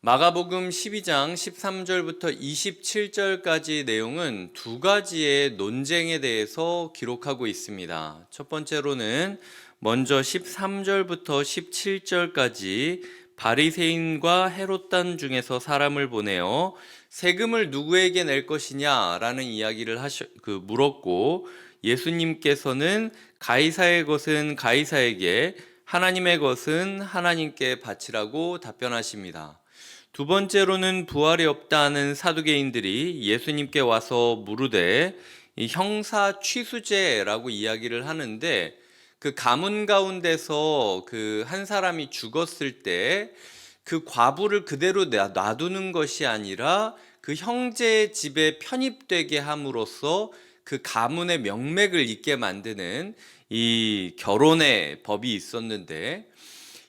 마가복음 12장 13절부터 27절까지 내용은 두 가지의 논쟁에 대해서 기록하고 있습니다. 첫 번째로는 먼저 13절부터 17절까지 바리새인과 헤롯단 중에서 사람을 보내어 세금을 누구에게 낼 것이냐라는 이야기를 물었고, 예수님께서는 가이사의 것은 가이사에게, 하나님의 것은 하나님께 바치라고 답변하십니다. 두 번째로는 부활이 없다는 사두개인들이 예수님께 와서 물으되 이 형사 취수제라고 이야기를 하는데, 그 가문 가운데서 그 한 사람이 죽었을 때 그 과부를 그대로 놔두는 것이 아니라 그 형제의 집에 편입되게 함으로써 그 가문의 명맥을 잇게 만드는 이 결혼의 법이 있었는데,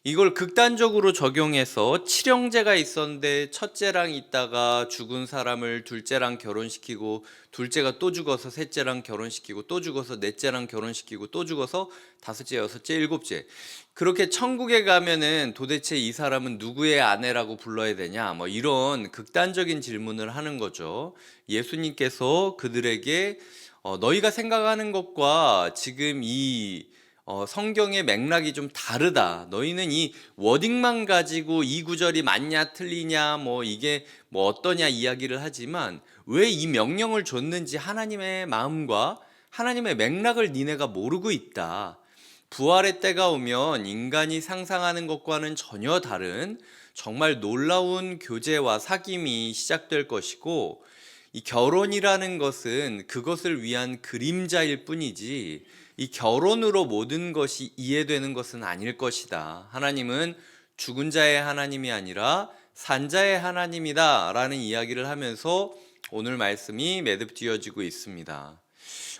이걸 극단적으로 적용해서 칠형제가 있었는데 첫째랑 있다가 죽은 사람을 둘째랑 결혼시키고, 둘째가 또 죽어서 셋째랑 결혼시키고, 또 죽어서 넷째랑 결혼시키고, 또 죽어서 다섯째, 여섯째, 일곱째, 그렇게 천국에 가면은 도대체 이 사람은 누구의 아내라고 불러야 되냐, 뭐 이런 극단적인 질문을 하는 거죠. 예수님께서 그들에게 너희가 생각하는 것과 지금 이 성경의 맥락이 좀 다르다. 너희는 이 워딩만 가지고 이 구절이 맞냐 틀리냐 뭐 이게 뭐 어떠냐 이야기를 하지만, 왜 이 명령을 줬는지 하나님의 마음과 하나님의 맥락을 니네가 모르고 있다. 부활의 때가 오면 인간이 상상하는 것과는 전혀 다른 정말 놀라운 교제와 사귐이 시작될 것이고, 이 결혼이라는 것은 그것을 위한 그림자일 뿐이지 이 결혼으로 모든 것이 이해되는 것은 아닐 것이다. 하나님은 죽은 자의 하나님이 아니라 산자의 하나님이다 라는 이야기를 하면서 오늘 말씀이 매듭지어지고 있습니다.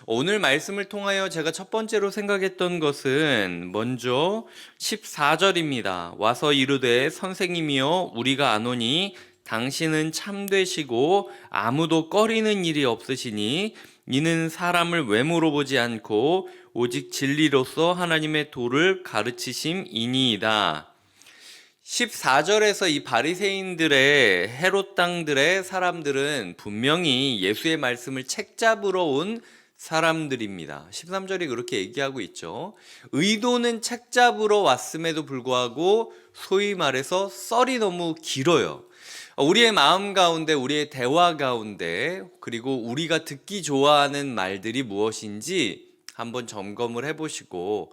오늘 말씀을 통하여 제가 첫 번째로 생각했던 것은 먼저 14절입니다. 와서 이르되 선생님이여 우리가 아노니 당신은 참되시고 아무도 꺼리는 일이 없으시니 이는 사람을 외모로 보지 않고 오직 진리로서 하나님의 도를 가르치심이니이다. 14절에서 이 바리새인들의 헤롯 당들의 사람들은 분명히 예수의 말씀을 책잡으러 온 사람들입니다. 13절이 그렇게 얘기하고 있죠. 의도는 책잡으러 왔음에도 불구하고 소위 말해서 썰이 너무 길어요. 우리의 마음 가운데, 우리의 대화 가운데, 그리고 우리가 듣기 좋아하는 말들이 무엇인지 한번 점검을 해보시고,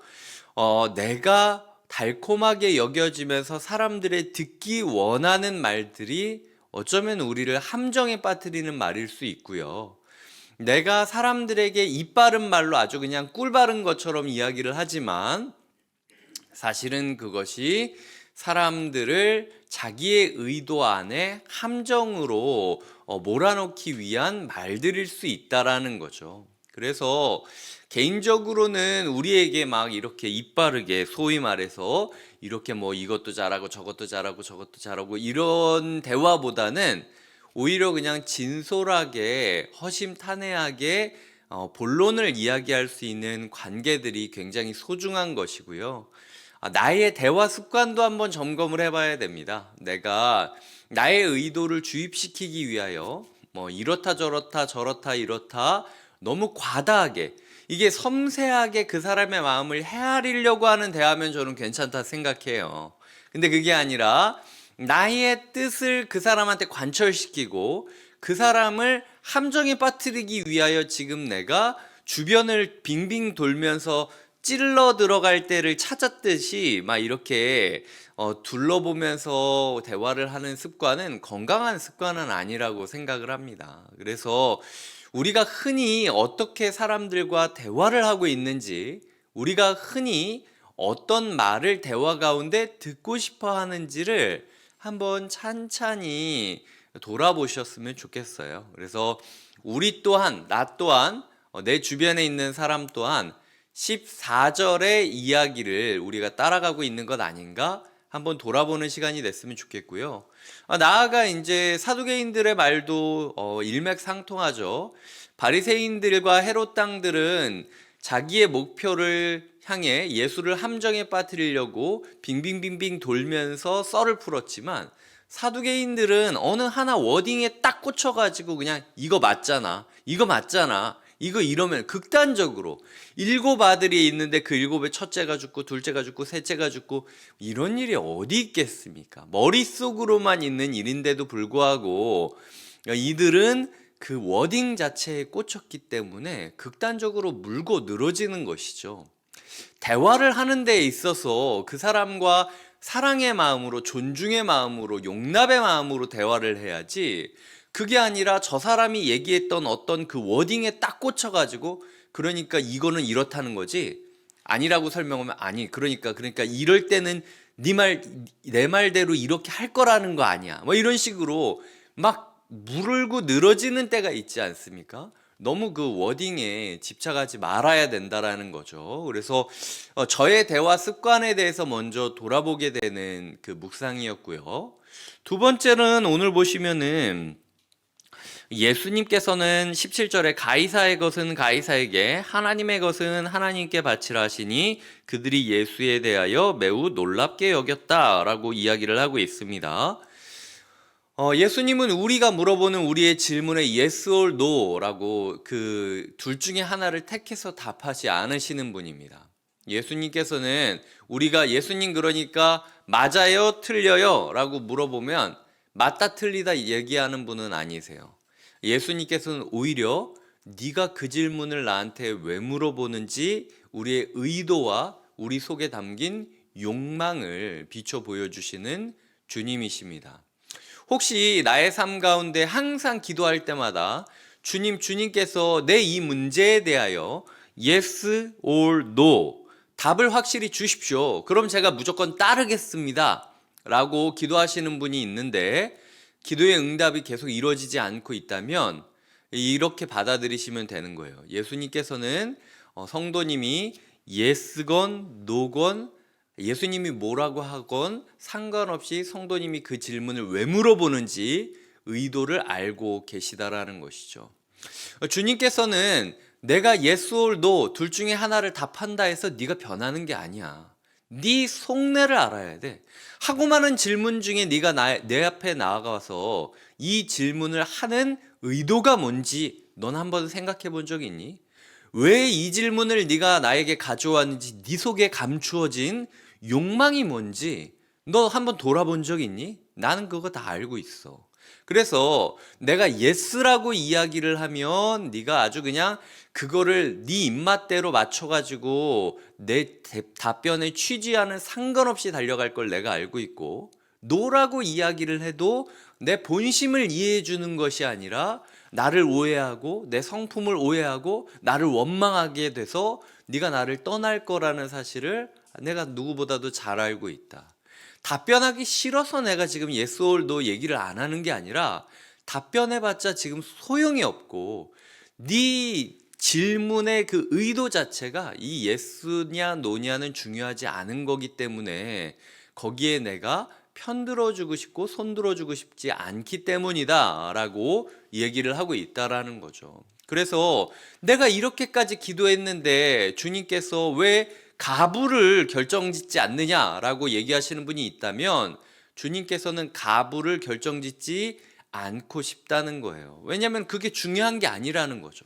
내가 달콤하게 여겨지면서 사람들의 듣기 원하는 말들이 어쩌면 우리를 함정에 빠뜨리는 말일 수 있고요. 내가 사람들에게 입 바른 말로 아주 그냥 꿀 바른 것처럼 이야기를 하지만 사실은 그것이 사람들을 자기의 의도 안에 함정으로 몰아넣기 위한 말들일 수 있다라는 거죠. 그래서 개인적으로는 우리에게 막 이렇게 입 바르게 소위 말해서 이렇게 뭐 이것도 잘하고 저것도 잘하고 저것도 잘하고 이런 대화보다는 오히려 그냥 진솔하게 허심탄회하게 본론을 이야기할 수 있는 관계들이 굉장히 소중한 것이고요. 나의 대화 습관도 한번 점검을 해봐야 됩니다. 내가 나의 의도를 주입시키기 위하여 뭐 이렇다 저렇다 저렇다 이렇다 너무 과다하게, 이게 섬세하게 그 사람의 마음을 헤아리려고 하는 대화면 저는 괜찮다 생각해요. 근데 그게 아니라 나의 뜻을 그 사람한테 관철시키고 그 사람을 함정에 빠뜨리기 위하여 지금 내가 주변을 빙빙 돌면서 찔러 들어갈 때를 찾았듯이 막 이렇게 둘러보면서 대화를 하는 습관은 건강한 습관은 아니라고 생각을 합니다. 그래서 우리가 흔히 어떻게 사람들과 대화를 하고 있는지, 우리가 흔히 어떤 말을 대화 가운데 듣고 싶어 하는지를 한번 찬찬히 돌아보셨으면 좋겠어요. 그래서 우리 또한, 나 또한, 내 주변에 있는 사람 또한 14절의 이야기를 우리가 따라가고 있는 것 아닌가 한번 돌아보는 시간이 됐으면 좋겠고요. 나아가 이제 사두개인들의 말도 일맥상통하죠. 바리새인들과 헤롯 당들은 자기의 목표를 향해 예수를 함정에 빠뜨리려고 빙빙빙빙 돌면서 썰을 풀었지만, 사두개인들은 어느 하나 워딩에 딱 꽂혀가지고 그냥 이거 맞잖아, 이거 맞잖아, 이거 이러면 극단적으로 일곱 아들이 있는데 그 일곱의 첫째가 죽고 둘째가 죽고 셋째가 죽고 이런 일이 어디 있겠습니까? 머릿속으로만 있는 일인데도 불구하고 이들은 그 워딩 자체에 꽂혔기 때문에 극단적으로 물고 늘어지는 것이죠. 대화를 하는 데 있어서 그 사람과 사랑의 마음으로, 존중의 마음으로, 용납의 마음으로 대화를 해야지, 그게 아니라 저 사람이 얘기했던 어떤 그 워딩에 딱 꽂혀가지고 그러니까 이거는 이렇다는 거지, 아니라고 설명하면 아니 그러니까 이럴 때는 내 말대로 이렇게 할 거라는 거 아니야, 뭐 이런 식으로 막 물고 늘어지는 때가 있지 않습니까? 너무 그 워딩에 집착하지 말아야 된다라는 거죠. 그래서 저의 대화 습관에 대해서 먼저 돌아보게 되는 그 묵상이었고요. 두 번째는 오늘 보시면은 예수님께서는 17절에 가이사의 것은 가이사에게, 하나님의 것은 하나님께 바치라 하시니 그들이 예수에 대하여 매우 놀랍게 여겼다라고 이야기를 하고 있습니다. 예수님은 우리가 물어보는 우리의 질문에 yes or no라고 그 둘 중에 하나를 택해서 답하지 않으시는 분입니다. 예수님께서는 우리가 예수님 그러니까 맞아요, 틀려요 라고 물어보면 맞다 틀리다 얘기하는 분은 아니세요. 예수님께서는 오히려 네가 그 질문을 나한테 왜 물어보는지 우리의 의도와 우리 속에 담긴 욕망을 비춰 보여주시는 주님이십니다. 혹시 나의 삶 가운데 항상 기도할 때마다 주님께서 내 이 문제에 대하여 yes or no 답을 확실히 주십시오, 그럼 제가 무조건 따르겠습니다 라고 기도하시는 분이 있는데 기도의 응답이 계속 이루어지지 않고 있다면 이렇게 받아들이시면 되는 거예요. 예수님께서는 성도님이 yes건 no건 예수님이 뭐라고 하건 상관없이 성도님이 그 질문을 왜 물어보는지 의도를 알고 계시다라는 것이죠. 주님께서는 내가 yes or no 둘 중에 하나를 답한다 해서 네가 변하는 게 아니야. 네 속내를 알아야 돼. 하고 많은 질문 중에 네가 내 앞에 나아가서 이 질문을 하는 의도가 뭔지 넌 한번 생각해 본 적 있니? 왜 이 질문을 네가 나에게 가져왔는지, 네 속에 감추어진 욕망이 뭔지 너 한번 돌아본 적 있니? 나는 그거 다 알고 있어. 그래서 내가 예스라고 이야기를 하면 네가 아주 그냥 그거를 네 입맛대로 맞춰가지고 내 답변에 취지와는 상관없이 달려갈 걸 내가 알고 있고, 노라고 이야기를 해도 내 본심을 이해해 주는 것이 아니라 나를 오해하고 내 성품을 오해하고 나를 원망하게 돼서 네가 나를 떠날 거라는 사실을 내가 누구보다도 잘 알고 있다. 답변하기 싫어서 내가 지금 yes or no 얘기를 안 하는 게 아니라 답변해봤자 지금 소용이 없고 네 질문의 그 의도 자체가 이 yes냐 no냐는 중요하지 않은 거기 때문에 거기에 내가 편들어주고 싶고 손들어주고 싶지 않기 때문이다 라고 얘기를 하고 있다라는 거죠. 그래서 내가 이렇게까지 기도했는데 주님께서 왜 가부를 결정짓지 않느냐라고 얘기하시는 분이 있다면 주님께서는 가부를 결정짓지 않고 싶다는 거예요. 왜냐하면 그게 중요한 게 아니라는 거죠.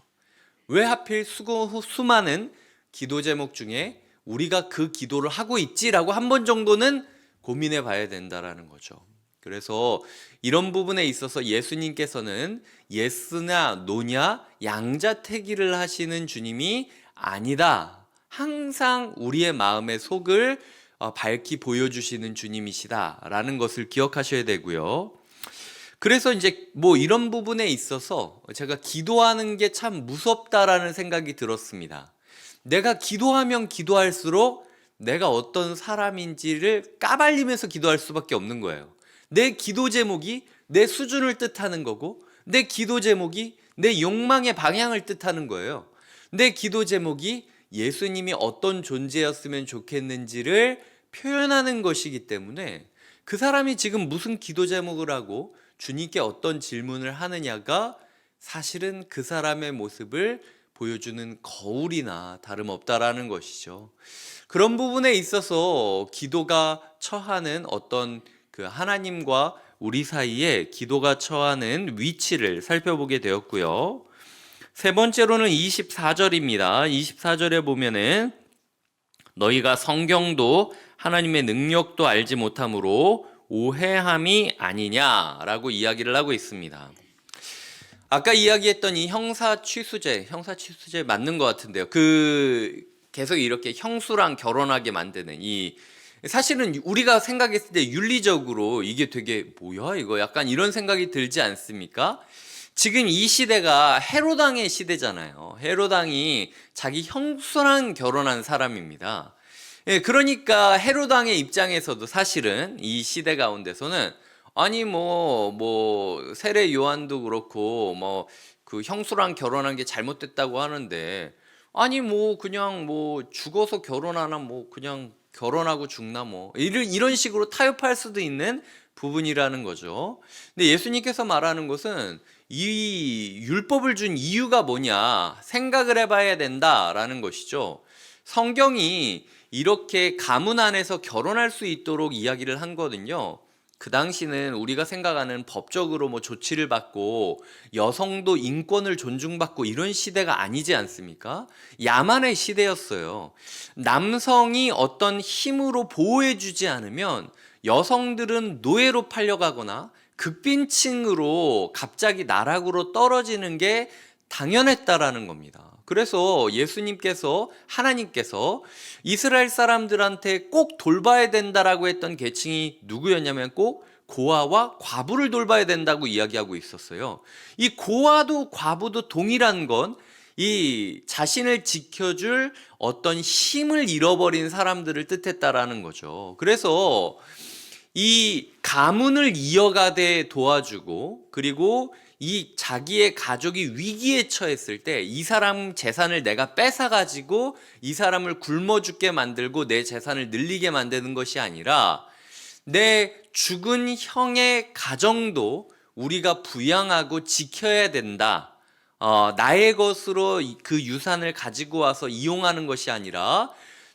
왜 하필 수많은 기도 제목 중에 우리가 그 기도를 하고 있지라고 한 번 정도는 고민해 봐야 된다라는 거죠. 그래서 이런 부분에 있어서 예수님께서는 예스냐 노냐 양자택일을 하시는 주님이 아니다. 항상 우리의 마음의 속을 밝히 보여주시는 주님이시다라는 것을 기억하셔야 되고요. 그래서 이제 뭐 이런 부분에 있어서 제가 기도하는 게 참 무섭다라는 생각이 들었습니다. 내가 기도하면 기도할수록 내가 어떤 사람인지를 까발리면서 기도할 수밖에 없는 거예요. 내 기도 제목이 내 수준을 뜻하는 거고, 내 기도 제목이 내 욕망의 방향을 뜻하는 거예요. 내 기도 제목이 예수님이 어떤 존재였으면 좋겠는지를 표현하는 것이기 때문에 그 사람이 지금 무슨 기도 제목을 하고 주님께 어떤 질문을 하느냐가 사실은 그 사람의 모습을 보여주는 거울이나 다름없다라는 것이죠. 그런 부분에 있어서 기도가 처하는 어떤 그 하나님과 우리 사이에 기도가 처하는 위치를 살펴보게 되었고요. 세 번째로는 24절입니다. 24절에 보면은 너희가 성경도 하나님의 능력도 알지 못함으로 오해함이 아니냐라고 이야기를 하고 있습니다. 아까 이야기했던 이 형사 취수제 맞는 것 같은데요. 계속 이렇게 형수랑 결혼하게 만드는 사실은 우리가 생각했을 때 윤리적으로 이게 되게 뭐야 이거 약간 이런 생각이 들지 않습니까? 지금 이 시대가 헤롯 왕의 시대잖아요. 헤롯 왕이 자기 형수랑 결혼한 사람입니다. 예, 그러니까 헤롯 왕의 입장에서도 사실은 이 시대 가운데서는 아니 세례 요한도 그렇고 그 형수랑 결혼한 게 잘못됐다고 하는데 아니 그냥 죽어서 결혼하나 그냥 결혼하고 죽나 이런 식으로 타협할 수도 있는 부분이라는 거죠. 근데 예수님께서 말하는 것은 이 율법을 준 이유가 뭐냐 생각을 해봐야 된다라는 것이죠. 성경이 이렇게 가문 안에서 결혼할 수 있도록 이야기를 한 거든요. 그 당시는 우리가 생각하는 법적으로 조치를 받고 여성도 인권을 존중받고 이런 시대가 아니지 않습니까? 야만의 시대였어요. 남성이 어떤 힘으로 보호해주지 않으면 여성들은 노예로 팔려가거나 극빈층으로 갑자기 나락으로 떨어지는 게 당연했다라는 겁니다. 그래서 하나님께서 이스라엘 사람들한테 꼭 돌봐야 된다라고 했던 계층이 누구였냐면 꼭 고아와 과부를 돌봐야 된다고 이야기하고 있었어요. 이 고아도 과부도 동일한 건 이 자신을 지켜줄 어떤 힘을 잃어버린 사람들을 뜻했다라는 거죠. 그래서 이 가문을 이어가되 도와주고 그리고 이 자기의 가족이 위기에 처했을 때 이 사람 재산을 내가 뺏어가지고 이 사람을 굶어 죽게 만들고 내 재산을 늘리게 만드는 것이 아니라 내 죽은 형의 가정도 우리가 부양하고 지켜야 된다. 나의 것으로 그 유산을 가지고 와서 이용하는 것이 아니라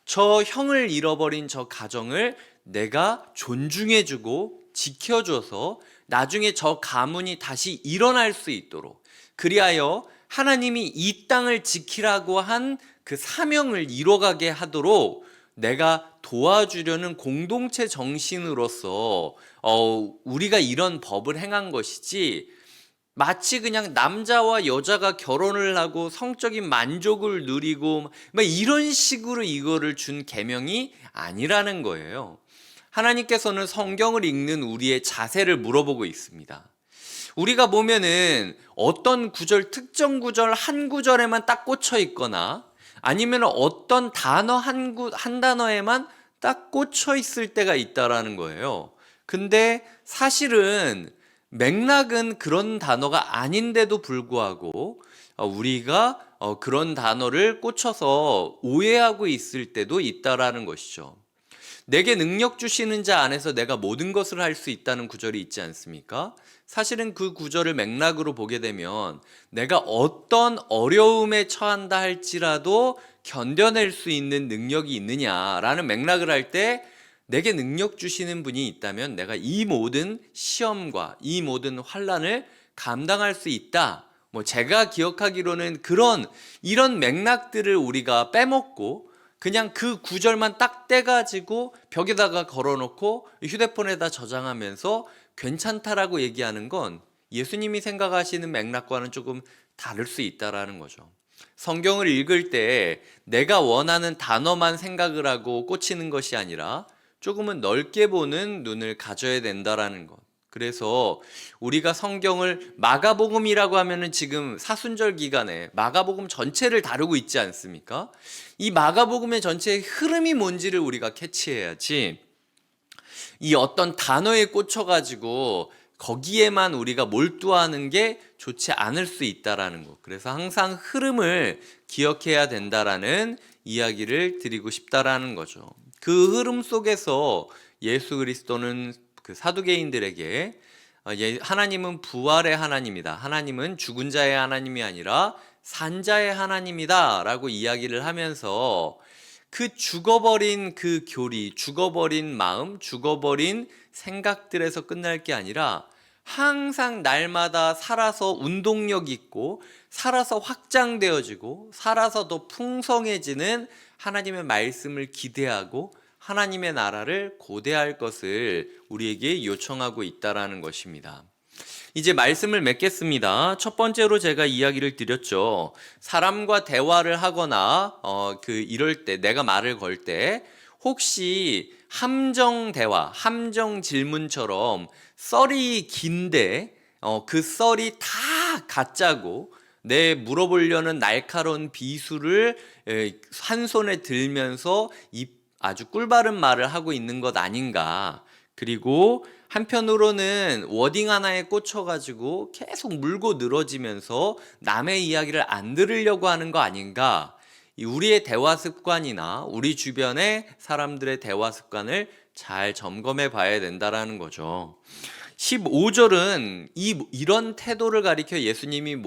저 형을 잃어버린 저 가정을 내가 존중해주고 지켜줘서 나중에 저 가문이 다시 일어날 수 있도록 그리하여 하나님이 이 땅을 지키라고 한 그 사명을 이뤄가게 하도록 내가 도와주려는 공동체 정신으로서 우리가 이런 법을 행한 것이지 마치 그냥 남자와 여자가 결혼을 하고 성적인 만족을 누리고 이런 식으로 이거를 준 계명이 아니라는 거예요. 하나님께서는 성경을 읽는 우리의 자세를 물어보고 있습니다. 우리가 보면은 어떤 구절, 특정 구절 한 구절에만 딱 꽂혀 있거나 아니면 어떤 단어 한 단어에만 딱 꽂혀 있을 때가 있다라는 거예요. 근데 사실은 맥락은 그런 단어가 아닌데도 불구하고 우리가 그런 단어를 꽂혀서 오해하고 있을 때도 있다라는 것이죠. 내게 능력 주시는 자 안에서 내가 모든 것을 할 수 있다는 구절이 있지 않습니까? 사실은 그 구절을 맥락으로 보게 되면 내가 어떤 어려움에 처한다 할지라도 견뎌낼 수 있는 능력이 있느냐라는 맥락을 할 때 내게 능력 주시는 분이 있다면 내가 이 모든 시험과 이 모든 환난을 감당할 수 있다. 제가 기억하기로는 이런 맥락들을 우리가 빼먹고 그냥 그 구절만 딱 떼가지고 벽에다가 걸어놓고 휴대폰에다 저장하면서 괜찮다라고 얘기하는 건 예수님이 생각하시는 맥락과는 조금 다를 수 있다라는 거죠. 성경을 읽을 때 내가 원하는 단어만 생각을 하고 꽂히는 것이 아니라 조금은 넓게 보는 눈을 가져야 된다라는 것. 그래서 우리가 성경을 마가복음이라고 하면은 지금 사순절 기간에 마가복음 전체를 다루고 있지 않습니까? 이 마가복음의 전체의 흐름이 뭔지를 우리가 캐치해야지 이 어떤 단어에 꽂혀가지고 거기에만 우리가 몰두하는 게 좋지 않을 수 있다라는 것. 그래서 항상 흐름을 기억해야 된다라는 이야기를 드리고 싶다라는 거죠. 그 흐름 속에서 예수 그리스도는 그 사두개인들에게 하나님은 부활의 하나님이다. 하나님은 죽은 자의 하나님이 아니라 산자의 하나님이다 라고 이야기를 하면서 그 죽어버린 그 교리, 죽어버린 마음, 죽어버린 생각들에서 끝날 게 아니라 항상 날마다 살아서 운동력 있고 살아서 확장되어지고 살아서 더 풍성해지는 하나님의 말씀을 기대하고 하나님의 나라를 고대할 것을 우리에게 요청하고 있다라는 것입니다. 이제 말씀을 맺겠습니다. 첫 번째로 제가 이야기를 드렸죠. 사람과 대화를 하거나 이럴 때 내가 말을 걸 때 혹시 함정 대화, 함정 질문처럼 썰이 긴데 그 썰이 다 가짜고 내 물어보려는 날카로운 비수를 한 손에 들면서 아주 꿀바른 말을 하고 있는 것 아닌가. 그리고 한편으로는 워딩 하나에 꽂혀가지고 계속 물고 늘어지면서 남의 이야기를 안 들으려고 하는 거 아닌가. 우리의 대화 습관이나 우리 주변의 사람들의 대화 습관을 잘 점검해 봐야 된다라는 거죠. 15절은 이런 태도를 가리켜 예수님이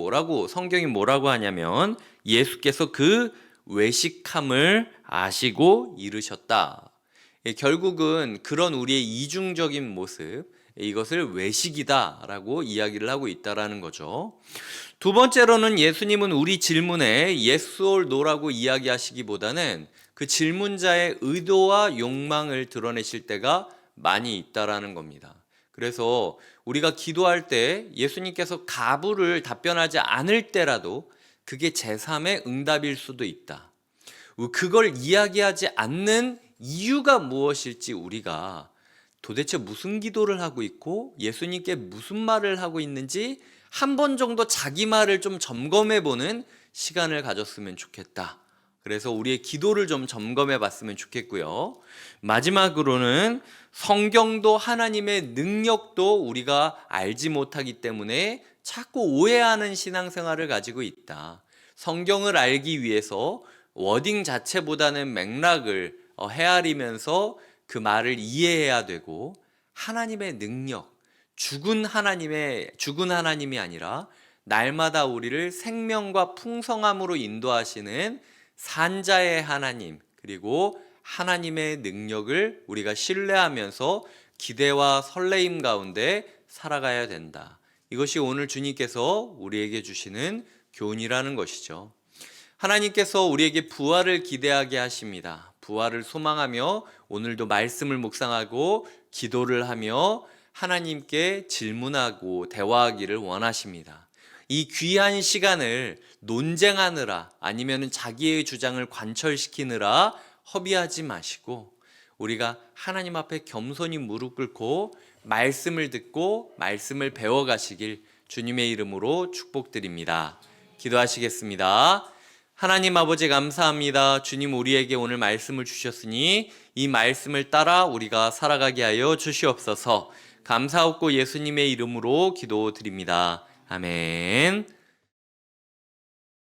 성경이 뭐라고 하냐면 예수께서 그 외식함을 아시고 이르셨다. 결국은 그런 우리의 이중적인 모습, 이것을 외식이다라고 이야기를 하고 있다라는 거죠. 두 번째로는 예수님은 우리 질문에 yes or no라고 이야기하시기보다는 그 질문자의 의도와 욕망을 드러내실 때가 많이 있다라는 겁니다. 그래서 우리가 기도할 때 예수님께서 가부를 답변하지 않을 때라도 그게 제3의 응답일 수도 있다. 그걸 이야기하지 않는 이유가 무엇일지 우리가 도대체 무슨 기도를 하고 있고 예수님께 무슨 말을 하고 있는지 한 번 정도 자기 말을 좀 점검해 보는 시간을 가졌으면 좋겠다. 그래서 우리의 기도를 좀 점검해 봤으면 좋겠고요. 마지막으로는 성경도 하나님의 능력도 우리가 알지 못하기 때문에 자꾸 오해하는 신앙생활을 가지고 있다. 성경을 알기 위해서 워딩 자체보다는 맥락을 헤아리면서 그 말을 이해해야 되고 하나님의 능력, 죽은 하나님이 아니라 날마다 우리를 생명과 풍성함으로 인도하시는 산자의 하나님, 그리고 하나님의 능력을 우리가 신뢰하면서 기대와 설레임 가운데 살아가야 된다. 이것이 오늘 주님께서 우리에게 주시는 교훈이라는 것이죠. 하나님께서 우리에게 부활을 기대하게 하십니다. 부활을 소망하며 오늘도 말씀을 묵상하고 기도를 하며 하나님께 질문하고 대화하기를 원하십니다. 이 귀한 시간을 논쟁하느라 아니면 자기의 주장을 관철시키느라 허비하지 마시고 우리가 하나님 앞에 겸손히 무릎 꿇고 말씀을 듣고 말씀을 배워가시길 주님의 이름으로 축복드립니다. 기도하시겠습니다. 하나님 아버지 감사합니다. 주님 우리에게 오늘 말씀을 주셨으니 이 말씀을 따라 우리가 살아가게 하여 주시옵소서. 감사하고 예수님의 이름으로 기도드립니다. 아멘.